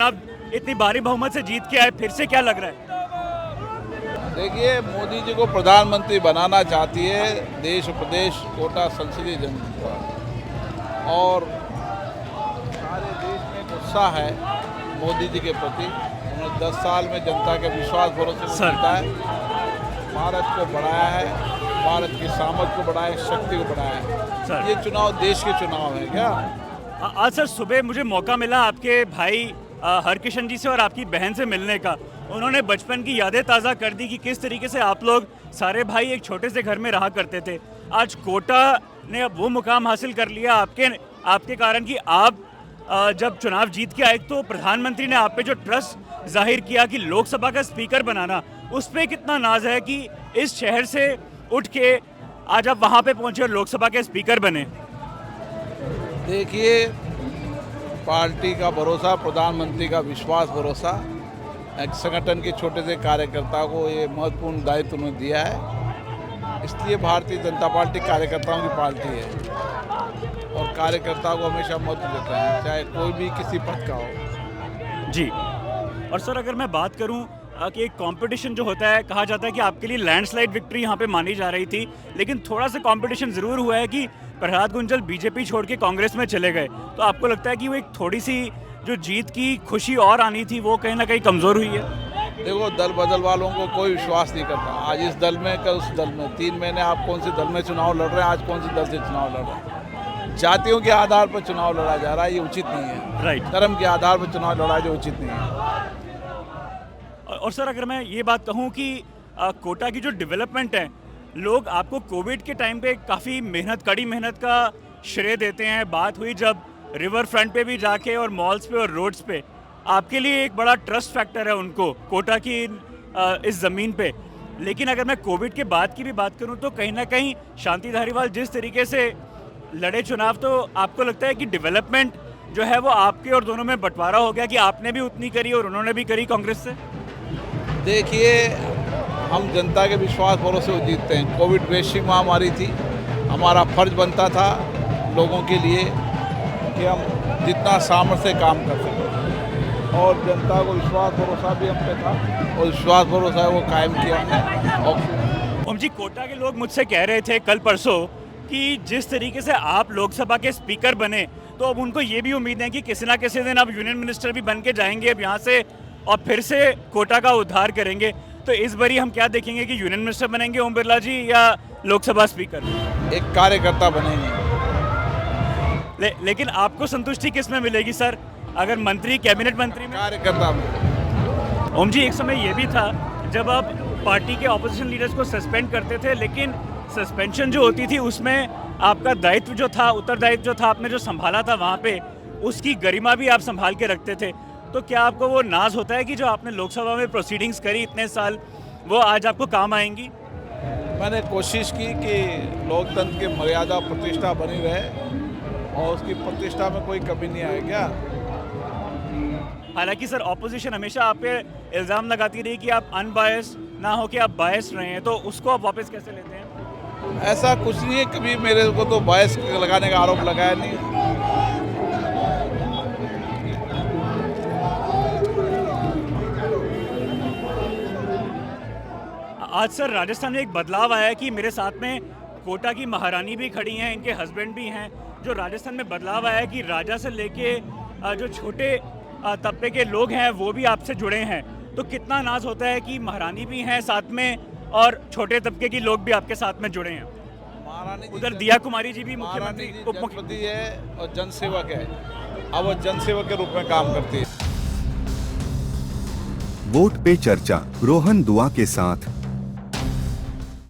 चुनाव इतनी भारी बहुमत से जीत के आए, फिर से क्या लग रहा है? देखिए, मोदी जी को प्रधानमंत्री बनाना चाहती है देश प्रदेश कोटा संसदीय जनता, और सारे देश में गुस्सा है मोदी जी के प्रति। उन्होंने 10 साल में जनता के विश्वास भरोसे को जीता है, भारत को बढ़ाया है, भारत की सामर्थ्य को बढ़ाया है, शक्ति को बढ़ाया है। ये चुनाव देश के चुनाव है क्या? आज सर सुबह मुझे मौका मिला आपके भाई हरकिशन जी से और आपकी बहन से मिलने का। उन्होंने बचपन की यादें ताज़ा कर दी कि किस तरीके से आप लोग सारे भाई एक छोटे से घर में रहा करते थे। आज कोटा ने अब वो मुकाम हासिल कर लिया आपके कारण कि आप जब चुनाव जीत के आए तो प्रधानमंत्री ने आप पे जो ट्रस्ट जाहिर किया कि लोकसभा का स्पीकर बनाना, उस पर कितना नाज है कि इस शहर से उठ के आज आप वहाँ पे पहुँचे और लोकसभा के स्पीकर बने। देखिए, पार्टी का भरोसा, प्रधानमंत्री का विश्वास भरोसा, एक संगठन के छोटे से कार्यकर्ता को ये महत्वपूर्ण दायित्व उन्होंने दिया है। इसलिए भारतीय जनता पार्टी कार्यकर्ताओं की पार्टी है और कार्यकर्ताओं को हमेशा महत्व देते हैं, चाहे कोई भी किसी पद का हो। जी, और सर अगर मैं बात करूं कि एक कंपटीशन जो होता है, कहा जाता है कि आपके लिए लैंडस्लाइड विक्ट्री यहां पे मानी जा रही थी, लेकिन थोड़ा सा कंपटीशन ज़रूर हुआ है कि प्रहलाद गुंजल बीजेपी छोड़ के कांग्रेस में चले गए। तो आपको लगता है कि वो एक थोड़ी सी जो जीत की खुशी और आनी थी वो कहीं ना कहीं कमज़ोर हुई है? देखो, दल बदल वालों को कोई विश्वास नहीं करता। आज इस दल में, कल उस दल में। 3 महीने आप कौन से दल में चुनाव लड़ रहे हैं, आज कौन से दल से चुनाव लड़ रहे हैं। जातियों के आधार पर चुनाव लड़ा जा रहा है, ये उचित नहीं है। राइट। धर्म के आधार पर चुनाव लड़ा जो उचित नहीं है। और सर अगर मैं ये बात कहूँ कि कोटा की जो डेवलपमेंट है, लोग आपको कोविड के टाइम पे काफ़ी कड़ी मेहनत का श्रेय देते हैं। बात हुई जब रिवर फ्रंट पे भी जाके और मॉल्स पे और रोड्स पे, आपके लिए एक बड़ा ट्रस्ट फैक्टर है उनको कोटा की इस ज़मीन पे। लेकिन अगर मैं कोविड के बाद की भी बात करूं तो कहीं ना कहीं शांति धारीवाल जिस तरीके से लड़े चुनाव, तो आपको लगता है कि डेवलपमेंट जो है वो आपके और दोनों में बंटवारा हो गया कि आपने भी उतनी करी और उन्होंने भी करी कांग्रेस से? देखिए, हम जनता के विश्वास भरोसे को जीतते हैं। कोविड वैश्विक महामारी थी, हमारा फर्ज बनता था लोगों के लिए कि हम जितना सामर्थ्य से काम कर सकें, और जनता को विश्वास भरोसा भी हम पे था और विश्वास भरोसा है वो कायम किया हमने। ओम जी, कोटा के लोग मुझसे कह रहे थे कल परसों कि जिस तरीके से आप लोकसभा के स्पीकर बने, तो अब उनको ये भी उम्मीद है कि किसी ना किसी दिन आप यूनियन मिनिस्टर भी बन के जाएंगे अब यहाँ से और फिर से कोटा का उद्धार करेंगे। तो इस बारी हम क्या देखेंगे कि यूनियन मिनिस्टर बनेंगे ओम बिरला जी या लोकसभा स्पीकर? एक कार्यकर्ता बनेंगे। लेकिन आपको संतुष्टि किस में मिलेगी सर, अगर मंत्री, कैबिनेट मंत्री में? कार्यकर्ता में। ओम जी, एक समय ये भी था जब आप पार्टी के ऑपोजिशन लीडर्स को सस्पेंड करते थे, लेकिन सस्पेंशन जो होती थी उसमें आपका दायित्व जो था, उत्तरदायित्व जो था, आपने जो संभाला था वहाँ पे, उसकी गरिमा भी आप संभाल के रखते थे। तो क्या आपको वो नाज होता है कि जो आपने लोकसभा में प्रोसीडिंग्स करी इतने साल, वो आज आपको काम आएंगी? मैंने कोशिश की कि लोकतंत्र की मर्यादा प्रतिष्ठा बनी रहे और उसकी प्रतिष्ठा में कोई कमी नहीं आए क्या। हालांकि सर ऑपोजिशन हमेशा आप पे इल्ज़ाम लगाती रही कि आप अनबायस ना हो, कि आप बायस रहे हैं, तो उसको आप वापस कैसे लेते हैं? ऐसा कुछ नहीं है, कभी मेरे को तो बायस लगाने का आरोप लगाया नहीं। आज सर राजस्थान में एक बदलाव आया है कि मेरे साथ में कोटा की महारानी भी खड़ी हैं, इनके हस्बैंड भी हैं। जो राजस्थान में बदलाव आया है कि राजा से लेके जो छोटे तबके के लोग हैं वो भी आपसे जुड़े हैं। तो कितना नाज होता है कि महारानी भी हैं साथ में और छोटे तबके के लोग भी आपके साथ में जुड़े हैं। उधर दिया कुमारी जी भी मुख्यमंत्री जनप्रतिनिधि है और जनसेवक है, अब वो जनसेवक के रूप में काम करती है। वोट पे चर्चा रोहन दुआ के साथ